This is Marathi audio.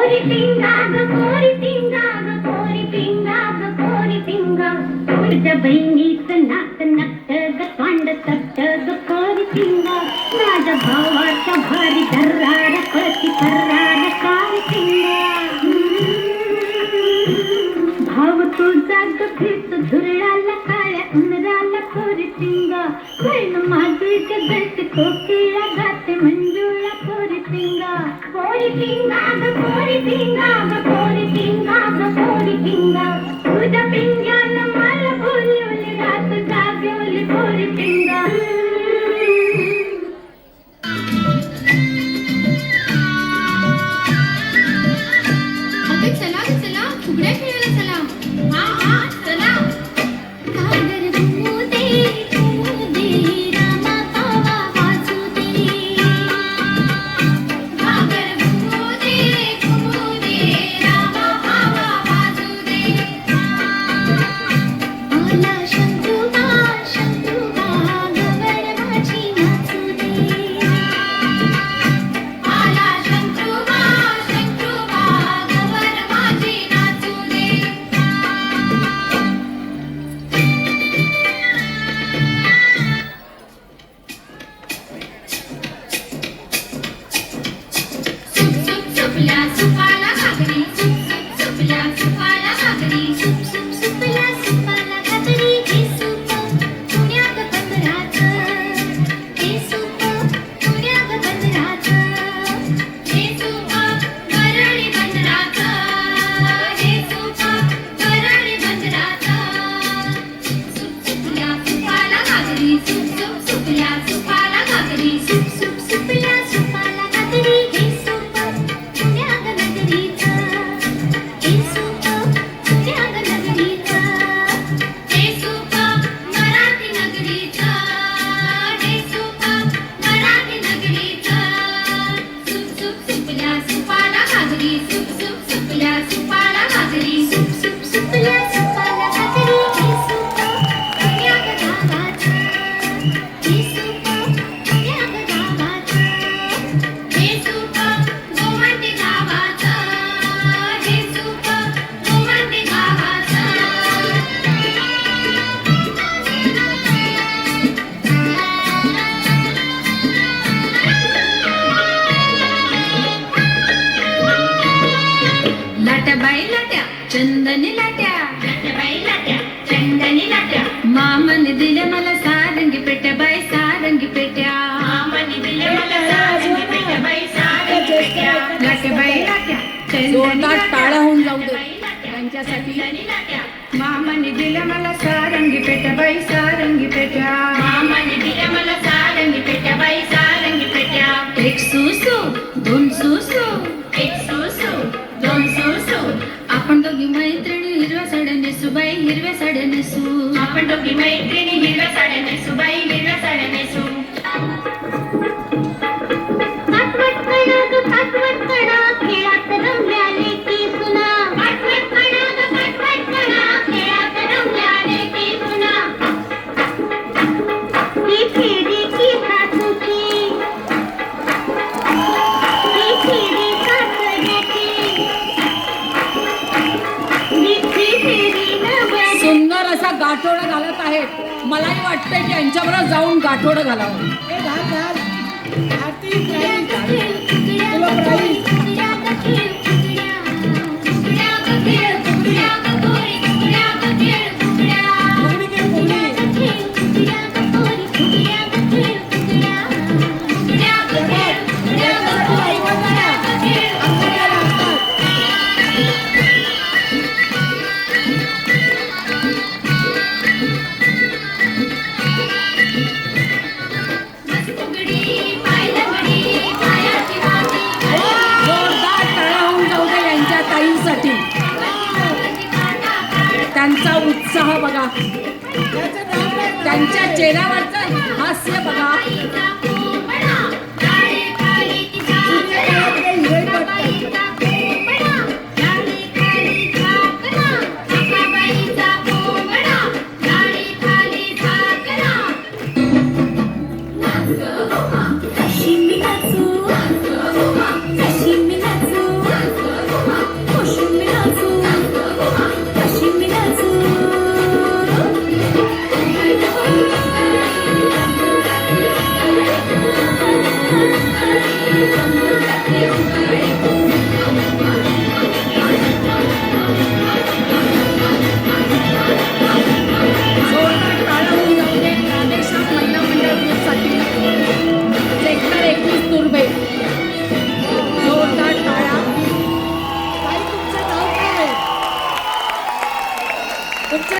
कोरी पिंगा ग कोरी पिंगा ग कोरी पिंगा ग कोरी पिंगा तुझ्या बहिणीचं नाक नक्क ग तोंड तट्ट ग कोरी पिंगा माझ्या भावाच्या भारी धर्रार पती फर्रार कोरी पिंगा भाव तुझा ग फिरतो धुरळाला काळ्या उंदराला कोरी पिंगा बहीण माझी ग जैसे कोकिळा गाते मंजुळा कोरी पिंगा कोरी पिंगा ग कोरी पिंगा ग कोरी पिंगा ग कोरी पिंगा तुझ्या पिंग्यानं मला बोलवली रात जागवली कोरी पिंगा चला चला फुगड्या खेळायला चला हा हा चला घागर घुमू दे रामा पावा वाजू दे घागर घुमू दे रामा पावा वाजू दे आला शंतुबा गवर माझी नाचू दे आला शंतुबा गवर माझी नाचू दे सुप सुप सुपल्या सुपाला घागरी सुप सुप सुपल्या सुपाला घागरी सुप सुप सुपल्या सुपाला घागरी हे सूप पुण्यात बंदराचं हे सूप पुण्यात बंदराचं हे सूप वरळी बंदराचं हे सूप वरळी बंदराचं सुप सुपल्या सुपाला घागरी सुप सुप सुपल्या सुपाला घागरी सुप सुप सुपल्या सुपाला घागरी हे सूप पुण्यात नगरीचं हे सूप पुण्यात नगरीचं हे सूप मराठी नगरीचं हे सूप मराठी नगरीचं सुप सुप सुपल्या सुपाला घागरी सुप सुप सुपल्या सुपाला घागरी सुप सुप सुपल्या सुपाला घागरी हे सूप पुण्यात गावाचं हे सूप पुण्यात गावाचं हे सूप गोमंटी गावाचं हे सूप गोमंटी गावाचं लाट्या बाई लाट्या चंदनी लाट्या बाई लाट्या चंदनी लाट्या मामाने दिल्या मला सारंगी पेट्या बाई सारंगी पेट्या मामाने दिल्या मला सारंगी पेट्या बाई सारंगी पेट्या लाट्या बाई लाट्या चंदनी जोरदार टाळ्या होऊन जाऊ दे लाट्या त्यांच्यासाठी. चंदनी लाट्या मामाने दिल्या मला सारंगी पेट्या बाई सारंगी पेट्या मामाने दिल्या मला सारंगी पेट्या बाई सारंगी पेट्या एक सुसू दोन सुसू एक सुसू दोन सुसू आपण दोघी मैत्रिणी हिरव्या साड्या नेसू बाई हिरव्या साड्या नेसू आपण दोघी मैत्रिणी हिरव्या साड्या नेसू बाई हिरव्या साड्या नेसू पाठवट कणा खेळात रमल्याने की सुना पाठवट कणा खेळात रमल्याने की सुना ही फेरी की सासूची ही फेरी सासऱ्याची नित्ती फेरी नवरी सुंदर असा गाठोडा घालत आहेत. मलाही वाटतंय की यांच्याबरोबर जाऊन गाठोडं घालावं. त्यांचा उत्साह बघा, त्यांच्या चेहऱ्यावरचं हास्य बघा.